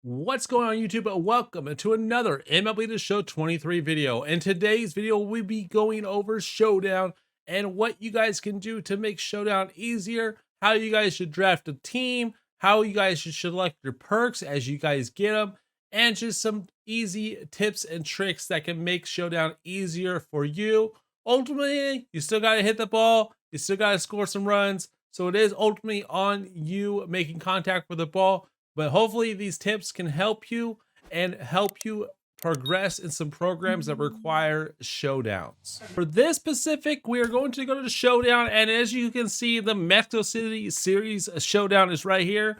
What's going on YouTube? Welcome to another MLB The Show 23 video. In today's video, we'll be going over Showdown and what you guys can do to make Showdown easier, how you guys should draft a team, how you guys should select your perks as you guys get them, and just some easy tips and tricks that can make Showdown easier for you. Ultimately, you still got to hit the ball, you still got to score some runs, so it is ultimately on you making contact with the ball. But hopefully these tips can help you and help you progress in some programs that require showdowns. For this specific, we are going to go to the showdown. And as you can see, the Mexico City series showdown is right here.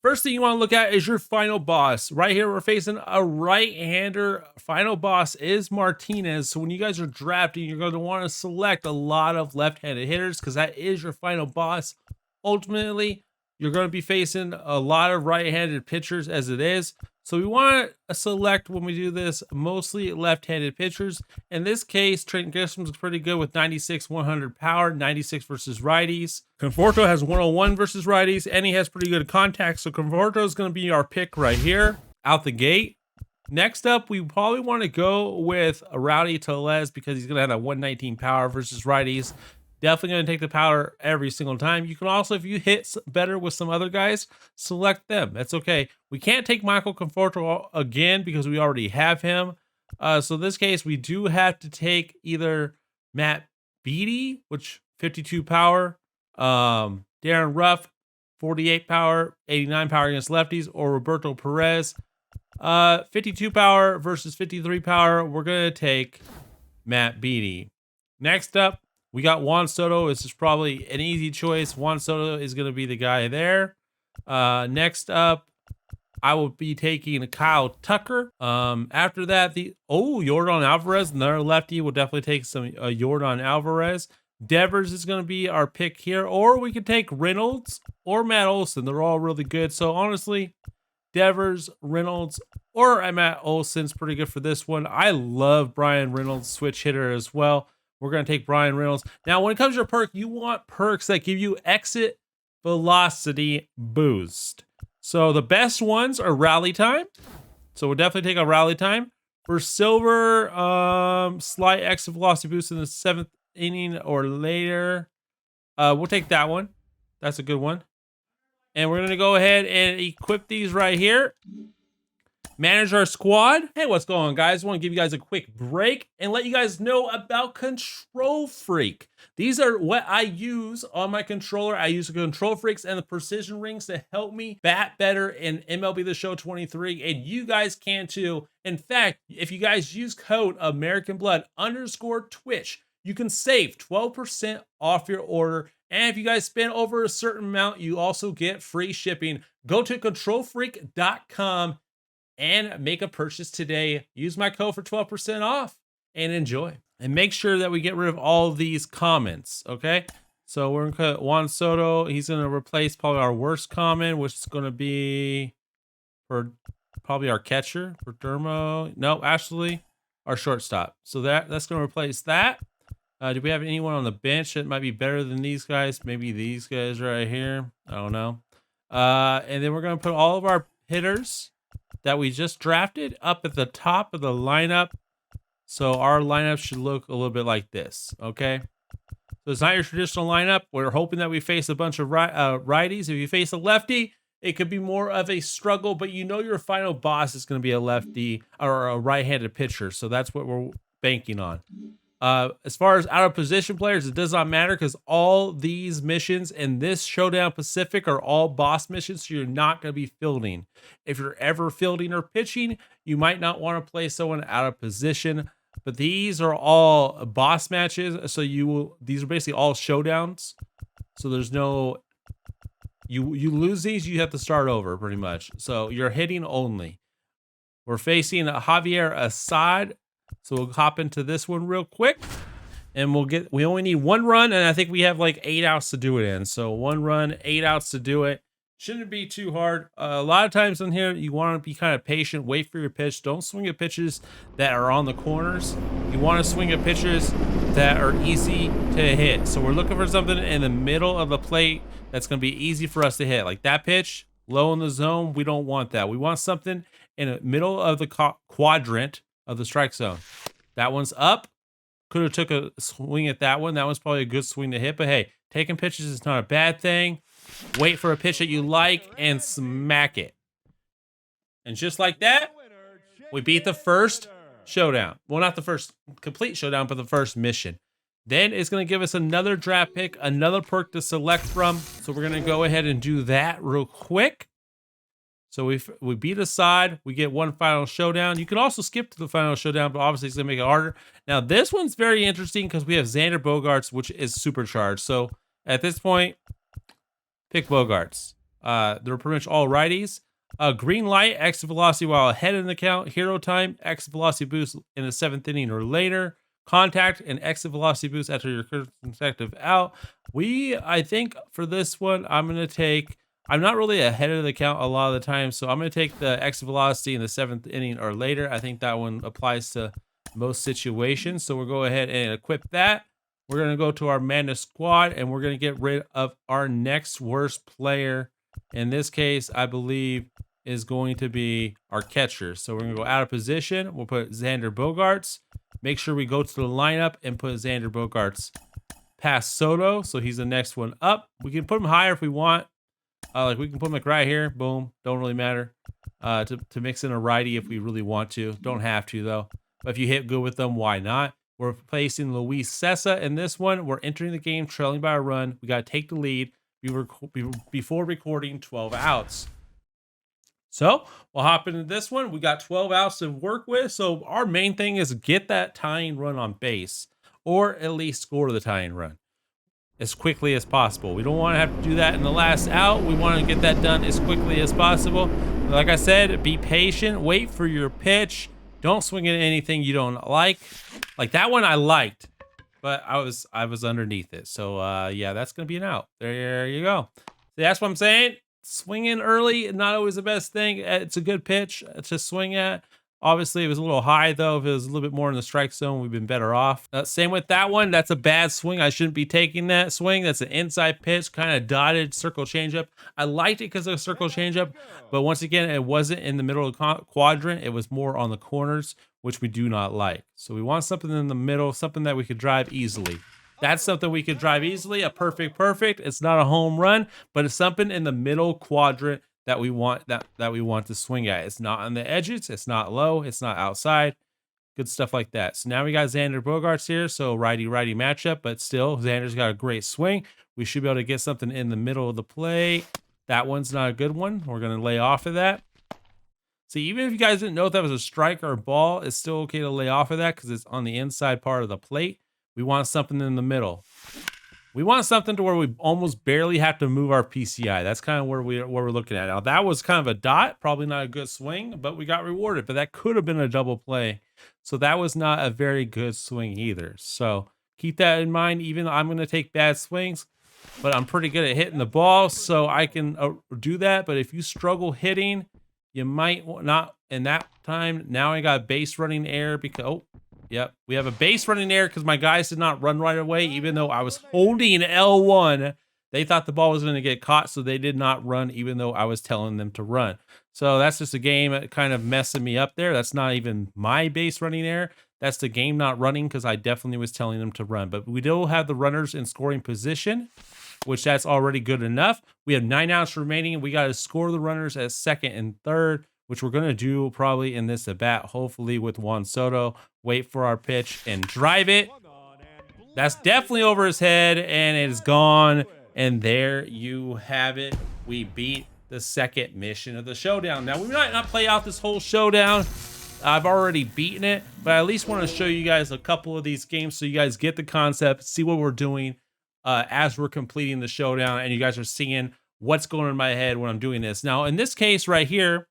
First thing you want to look at is your final boss. Right here, we're facing a right-hander. Final boss is Martinez. So when you guys are drafting, you're going to want to select a lot of left-handed hitters because that is your final boss. Ultimately, you're going to be facing a lot of right-handed pitchers as it is. So we want to select, when we do this, mostly left-handed pitchers. In this case, Trent Grisham's pretty good with 96, 100 power, 96 versus righties. Conforto has 101 versus righties, and he has pretty good contact. So Conforto is going to be our pick right here, out the gate. Next up, we probably want to go with Rowdy Tellez because he's going to have that 119 power versus righties. Definitely going to take the power every single time. You can also, if you hit better with some other guys, select them. That's okay. We can't take Michael Conforto again because we already have him. So in this case, we do have to take either Matt Beatty, which 52 power, Darren Ruff, 48 power, 89 power against lefties, or Roberto Perez, 52 power versus 53 power. We're going to take Matt Beatty. Next up, we got Juan Soto. This is probably an easy choice. Juan Soto is going to be the guy there. Next up, I will be taking Kyle Tucker. After that, Yordan Alvarez, another lefty. We'll definitely take some Yordan Alvarez. Devers is going to be our pick here. Or we could take Reynolds or Matt Olson. They're all really good. So honestly, Devers, Reynolds, or Matt Olson's pretty good for this one. I love Brian Reynolds, switch hitter as well. We're going to take Brian Reynolds. Now, when it comes to your perk, you want perks that give you exit velocity boost. So the best ones are rally time. So we'll definitely take a rally time. For silver, slight exit velocity boost in the 7th inning or later. We'll take that one. That's a good one. And we're going to go ahead and equip these right here. Manage our squad. Hey, what's going on, guys? I want to give you guys a quick break and let you guys know about Control Freak. These are what I use on my controller. I use the Control Freaks and the Precision Rings to help me bat better in MLB The Show 23, and you guys can too. In fact, if you guys use code AmericanBlood_Twitch, you can save 12% off your order. And if you guys spend over a certain amount, you also get free shipping. Go to controlfreak.com and make a purchase today. Use my code for 12% off and enjoy. And make sure that we get rid of all these comments, okay? So we're going to Juan Soto. He's going to replace probably our worst comment, which is going to be for probably our catcher, for Dermo. No, actually, our shortstop. So that's going to replace that. Do we have anyone on the bench that might be better than these guys? Maybe these guys right here. I don't know. And then we're going to put all of our hitters that we just drafted up at the top of the lineup. So our lineup should look a little bit like this, okay? So it's not your traditional lineup. We're hoping that we face a bunch of righties. If you face a lefty, it could be more of a struggle, but you know your final boss is going to be a lefty or a right-handed pitcher. So that's what we're banking on. As far as out of position players, it does not matter because all these missions in this Showdown Pacific are all boss missions, so you're not going to be fielding. If you're ever fielding or pitching, you might not want to play someone out of position, but these are all boss matches, so these are basically all showdowns. So there's no, you lose these, you have to start over pretty much. So you're hitting only. We're facing Javier Assad. So we'll hop into this one real quick, and we only need one run, and I think we have like 8 outs to do it in. So 1 run, 8 outs to do it. Shouldn't be too hard. A lot of times in here, you want to be kind of patient, wait for your pitch. Don't swing at pitches that are on the corners. You want to swing at pitches that are easy to hit. So we're looking for something in the middle of the plate that's going to be easy for us to hit. Like that pitch, low in the zone. We don't want that. We want something in the middle of the quadrant of the strike zone. That one's up. Could have took a swing at that one. That one's probably a good swing to hit. But hey, taking pitches is not a bad thing. Wait for a pitch that you like and smack it. And just like that, we beat the first showdown. Well, not the first complete showdown, but the first mission. Then it's going to give us another draft pick, another perk to select from. So we're going to go ahead and do that real quick. So we beat a side. We get one final showdown. You can also skip to the final showdown, but obviously it's going to make it harder. Now, this one's very interesting because we have Xander Bogaerts, which is supercharged. So at this point, pick Bogaerts. They're pretty much all righties. Green light, exit velocity while ahead in the count. Hero time, exit velocity boost in the 7th inning or later. Contact and exit velocity boost after your consecutive out. I think for this one, I'm not really ahead of the count a lot of the time, so I'm going to take the exit velocity in the 7th inning or later. I think that one applies to most situations, so we'll go ahead and equip that. We're going to go to our Madness squad, and we're going to get rid of our next worst player. In this case, I believe is going to be our catcher. So we're going to go out of position. We'll put Xander Bogaerts. Make sure we go to the lineup and put Xander Bogaerts past Soto, so he's the next one up. We can put him higher if we want. Like we can put him like right here. Boom. Don't really matter. To mix in a righty if we really want to. Don't have to though. But if you hit good with them, why not? We're facing Luis Cessa in this one. We're entering the game trailing by a run. We got to take the lead before recording 12 outs. So we'll hop into this one. We got 12 outs to work with. So our main thing is get that tying run on base, or at least score the tying run as quickly as possible. We don't want to have to do that in the last out. We want to get that done as quickly as possible. Like I said, be patient. Wait for your pitch. Don't swing at anything you don't like. Like that one I liked, but I was underneath it. So yeah, that's gonna be an out. There you go. See, that's what I'm saying. Swinging early, not always the best thing. It's a good pitch to swing at. Obviously, it was a little high, though. If it was a little bit more in the strike zone, we've been better off. Same with that one. That's a bad swing. I shouldn't be taking that swing. That's an inside pitch, kind of dotted circle changeup. I liked it because of a circle changeup, but once again, it wasn't in the middle of the quadrant. It was more on the corners, which we do not like. So we want something in the middle, something that we could drive easily. That's something we could drive easily. A perfect. It's not a home run, but it's something in the middle quadrant that we want that we want to swing at. It's not on the edges, it's not low, it's not outside. Good stuff like that. So now we got Xander Bogaerts here, so righty-righty matchup, but still Xander's got a great swing. We should be able to get something in the middle of the plate. That one's not a good one. We're gonna lay off of that. See, even if you guys didn't know if that was a strike or a ball, it's still okay to lay off of that because it's on the inside part of the plate. We want something in the middle. We want something to where we almost barely have to move our PCI. That's kind of where we're looking at. Now, that was kind of a dot, probably not a good swing, but we got rewarded. But that could have been a double play. So that was not a very good swing either. So keep that in mind. Even though I'm going to take bad swings, but I'm pretty good at hitting the ball, so I can do that. But if you struggle hitting, you might not in that time. Now I got base running error because, yep, we have a base running error because my guys did not run right away, even though I was holding L1. They thought the ball was going to get caught, so they did not run, even though I was telling them to run. So that's just a game kind of messing me up there. That's not even my base running error. That's the game not running because I definitely was telling them to run. But we do have the runners in scoring position, which that's already good enough. We have 9 outs remaining. We got to score the runners at second and third, which we're going to do probably in this at bat, hopefully with Juan Soto. Wait for our pitch and drive it. That's definitely over his head, and it is gone. And there you have it. We beat the second mission of the showdown. Now, we might not play out this whole showdown. I've already beaten it, but I at least want to show you guys a couple of these games so you guys get the concept, see what we're doing as we're completing the showdown, and you guys are seeing what's going on in my head when I'm doing this. Now, in this case right here,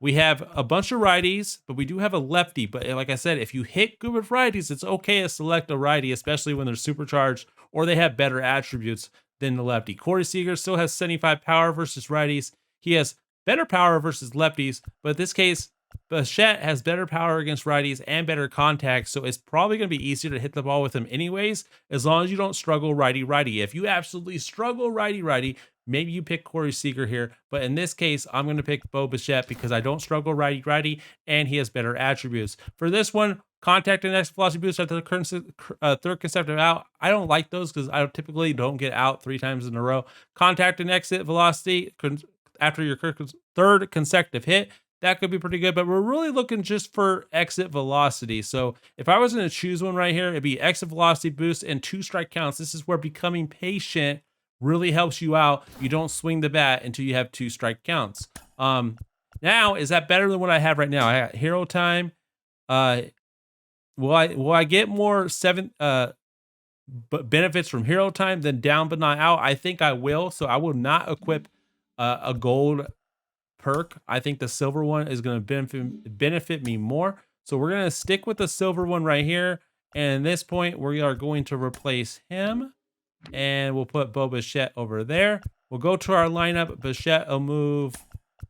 we have a bunch of righties, but we do have a lefty. But like I said, if you hit good with righties, it's okay to select a righty, especially when they're supercharged or they have better attributes than the lefty. Corey Seager still has 75 power versus righties. He has better power versus lefties, but in this case, Bichette has better power against righties and better contact, so it's probably going to be easier to hit the ball with him anyways, as long as you don't struggle righty-righty. If you absolutely struggle righty-righty, maybe you pick Corey Seager here, but in this case, I'm going to pick Bo Bichette because I don't struggle righty-righty, and he has better attributes. For this one, contact and exit velocity boost after the third consecutive out. I don't like those because I typically don't get out 3 times in a row. Contact and exit velocity after your third consecutive hit. That could be pretty good, but we're really looking just for exit velocity. So if I was going to choose one right here, it'd be exit velocity boost and 2 strike counts. This is where becoming patient really helps you out. You don't swing the bat until you have 2 strike counts. Now, is that better than what I have right now? I got hero time. Will I get more benefits from hero time than down but not out? I think I will. So I will not equip a gold perk. I think the silver one is going to benefit me more. So we're going to stick with the silver one right here. And at this point, we are going to replace him. And we'll put Bo Bichette over there. We'll go to our lineup. Bichette will move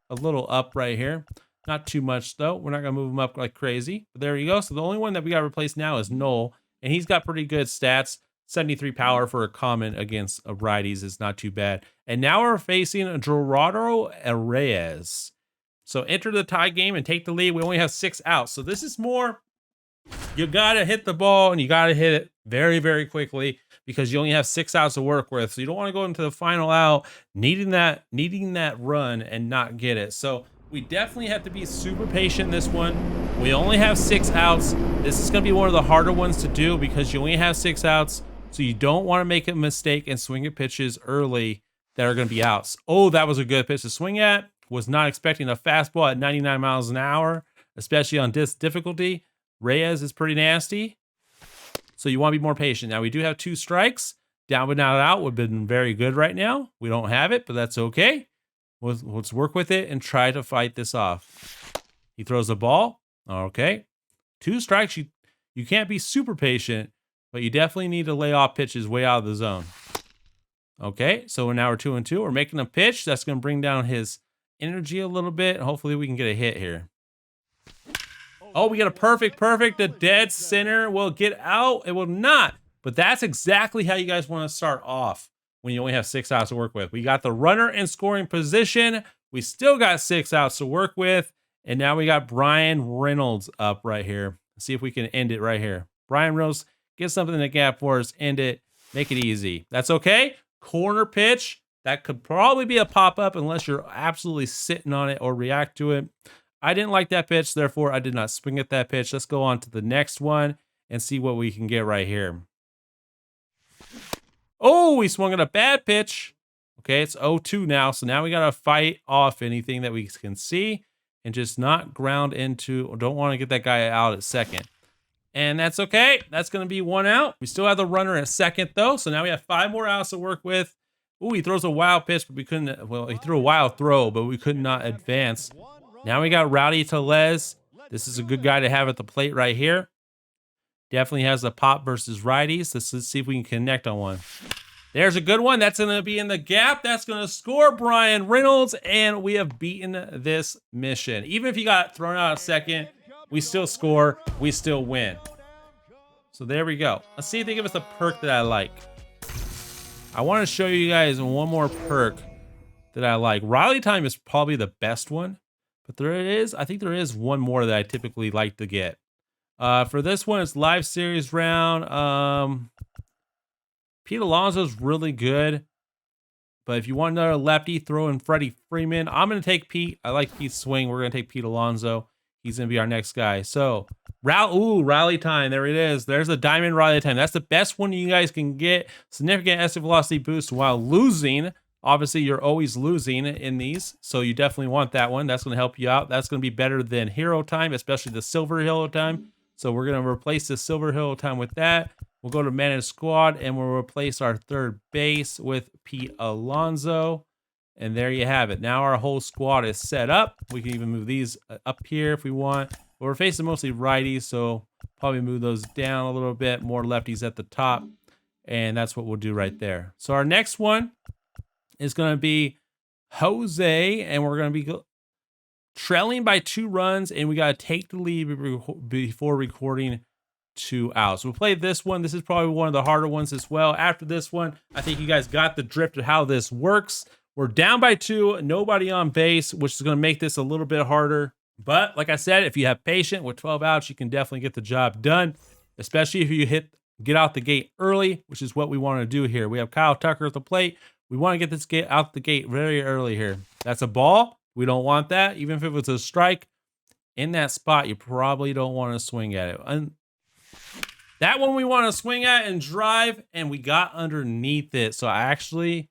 a little up right here. Not too much, though. We're not going to move him up like crazy. But there you go. So the only one that we got to replace now is Noel. And he's got pretty good stats. 73 power for a common against righties is not too bad. And now we're facing Gerardo Reyes. So enter the tie game and take the lead. We only have 6 outs. So this is more, you got to hit the ball and you got to hit it very, very quickly because you only have 6 outs to work with. So you don't want to go into the final out needing that run and not get it. So we definitely have to be super patient in this one. We only have 6 outs. This is going to be one of the harder ones to do because you only have 6 outs. So you don't want to make a mistake and swing at pitches early that are going to be outs. Oh, that was a good pitch to swing at. Was not expecting a fastball at 99 miles an hour, especially on this difficulty. Reyes is pretty nasty. So you want to be more patient. Now we do have 2 strikes. Down but not out would have been very good right now. We don't have it, but that's okay. Let's work with it and try to fight this off. He throws the ball. Okay. 2 strikes. You can't be super patient, but you definitely need to lay off pitches way out of the zone. Okay, so now we're 2-2. We're making a pitch. That's going to bring down his energy a little bit. Hopefully we can get a hit here. Oh, we got a perfect. The dead center will get out. It will not. But that's exactly how you guys want to start off when you only have 6 outs to work with. We got the runner in scoring position. We still got 6 outs to work with. And now we got Brian Reynolds up right here. Let's see if we can end it right here. Brian Reynolds, get something in the gap for us. End it. Make it easy. That's okay. Corner pitch. That could probably be a pop-up unless you're absolutely sitting on it or react to it. I didn't like that pitch, therefore I did not swing at that pitch. Let's go on to the next one and see what we can get right here. Oh, we swung at a bad pitch. Okay, it's 0-2 now. So now we got to fight off anything that we can see and just not ground into, don't want to get that guy out at second. And that's okay. That's going to be 1 out. We still have the runner at second, though. So now we have 5 more outs to work with. Ooh, he throws a wild pitch, but we couldn't. Well, he threw a wild throw, but we could not advance. Now we got Rowdy Tellez. This is a good guy to have at the plate right here. Definitely has a pop versus righties. Let's see if we can connect on one. There's a good one. That's going to be in the gap. That's going to score Brian Reynolds, and we have beaten this mission. Even if you got thrown out at second, we still score. We still win. So there we go. Let's see if they give us a perk that I like. I want to show you guys one more perk that I like. Rally time is probably the best one, but I think there is one more that I typically like to get. For this one, it's live series round. Pete Alonso's really good, but if you want another lefty, throw in Freddie Freeman. I'm going to take Pete. I like Pete's swing. We're going to take Pete Alonso. He's going to be our next guy. So, rally time. There it is. There's a diamond rally time. That's the best one you guys can get. Significant exit velocity boost while losing. Obviously, you're always losing in these, so you definitely want that one. That's going to help you out. That's going to be better than hero time, especially the silver hero time. So we're going to replace the silver hero time with that. We'll go to manage squad, and we'll replace our third base with Pete Alonso. And there you have it. Now our whole squad is set up. We can even move these up here if we want. But we're facing mostly righties, so probably move those down a little bit. More lefties at the top. And that's what we'll do right there. So our next one is going to be Jose, and we're going to be trailing by 2 runs, and we got to take the lead before recording 2 outs. We'll play this one. This is probably one of the harder ones as well. After this one, I think you guys got the drift of how this works. We're down by 2, nobody on base, which is going to make this a little bit harder. But like I said, if you have patience with 12 outs, you can definitely get the job done, especially if you get out the gate early, which is what we want to do here. We have Kyle Tucker at the plate. We want to get this out the gate very early here. That's a ball. We don't want that. Even if it was a strike in that spot, you probably don't want to swing at it. And that one we want to swing at and drive, and we got underneath it. So I actually...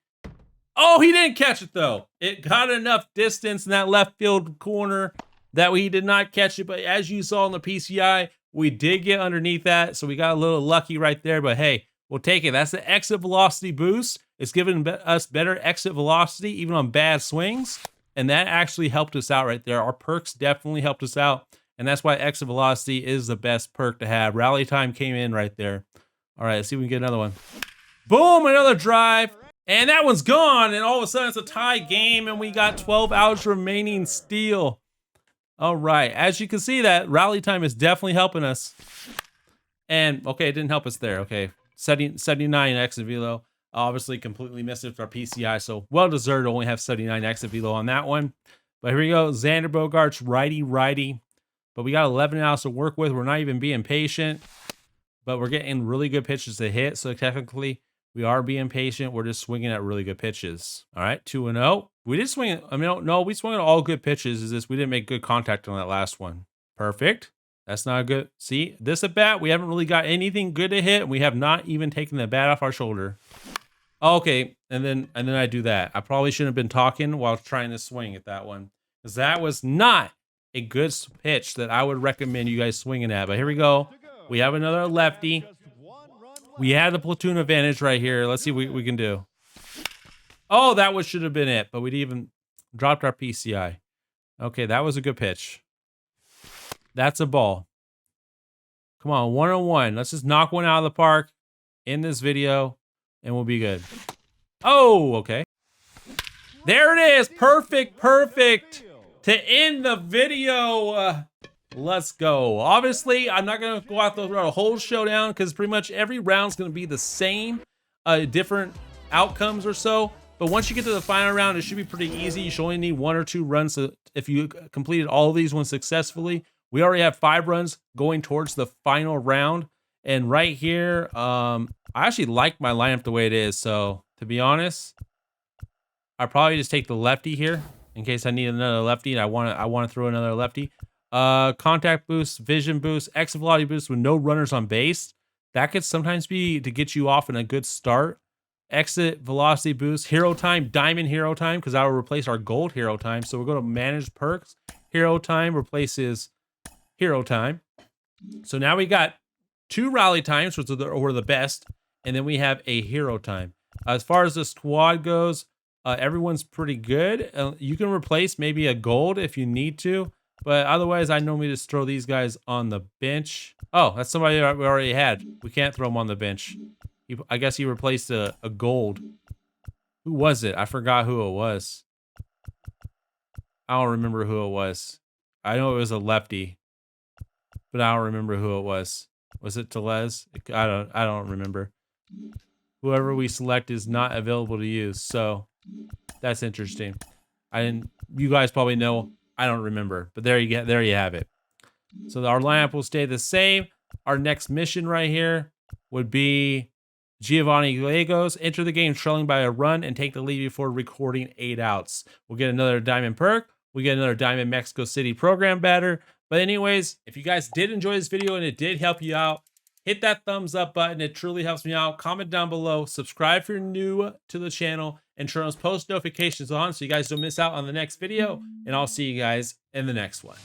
Oh, he didn't catch it, though. It got enough distance in that left field corner that he did not catch it. But as you saw in the PCI, we did get underneath that. So we got a little lucky right there. But hey, we'll take it. That's the exit velocity boost. It's giving us better exit velocity, even on bad swings. And that actually helped us out right there. Our perks definitely helped us out. And that's why exit velocity is the best perk to have. Rally time came in right there. All right, let's see if we can get another one. Boom, another drive. And that one's gone. And all of a sudden it's a tie game. And we got 12 outs remaining still. All right, as you can see, that rally time is definitely helping us. And okay, it didn't help us there. Okay, 79 exit velo. Obviously completely missed it with our PCI, so well-deserved to only have 79 exit velo on that one. But here we go, Xander Bogaerts, righty. But we got 11 outs to work with. We're not even being patient, but we're getting really good pitches to hit. So technically, we are being patient. We're just swinging at really good pitches. All right, 2-0. We did swing it. I mean, no, we swung at all good pitches. Is this? We didn't make good contact on that last one. Perfect. That's not good. See, this at bat, we haven't really got anything good to hit. And we have not even taken the bat off our shoulder. Okay, and then I do that. I probably shouldn't have been talking while trying to swing at that one, because that was not a good pitch that I would recommend you guys swinging at. But here we go. We have another lefty. We had the platoon advantage right here. Let's see what we can do. Oh, that should have been it, but we'd even dropped our PCI. Okay, that was a good pitch. That's a ball. Come on, 1-on-1. Let's just knock one out of the park in this video, and we'll be good. Oh, okay. There it is. Perfect to end the video. Let's go. Obviously, I'm not going to go out the whole showdown because pretty much every round's going to be the same, different outcomes or so. But once you get to the final round, it should be pretty easy. You should only need 1 or 2 runs if you completed all of these ones successfully. We already have 5 runs going towards the final round. And right here, I actually like my lineup the way it is. So to be honest, I probably just take the lefty here in case I need another lefty and I want to throw another lefty. Contact boost, vision boost, exit velocity boost with no runners on base. That could sometimes be to get you off in a good start. Exit velocity boost, hero time, diamond hero time, because that will replace our gold hero time. So we're going to manage perks. Hero time replaces hero time. So now we got 2 rally times, which were the best, and then we have a hero time. As far as the squad goes, everyone's pretty good. You can replace maybe a gold if you need to, but otherwise I normally just throw these guys on the bench. Oh, that's somebody that we already had. We can't throw him on the bench. I guess he replaced a gold. Who was it? I forgot who it was. I don't remember who it was. I know it was a lefty, but I don't remember who it was. Was it Telez? I don't remember. Whoever we select is not available to use, so that's interesting. You guys probably know. I don't remember, but there you have it. So our lineup will stay the same. Our next mission right here would be Giovanni Gallegos. Enter the game trailing by a run and take the lead before recording 8 outs. We'll get another diamond perk. We get another diamond Mexico City program batter. But anyways, if you guys did enjoy this video and it did help you out, hit that thumbs up button. It truly helps me out. Comment down below. Subscribe if you're new to the channel and turn those post notifications on so you guys don't miss out on the next video. And I'll see you guys in the next one.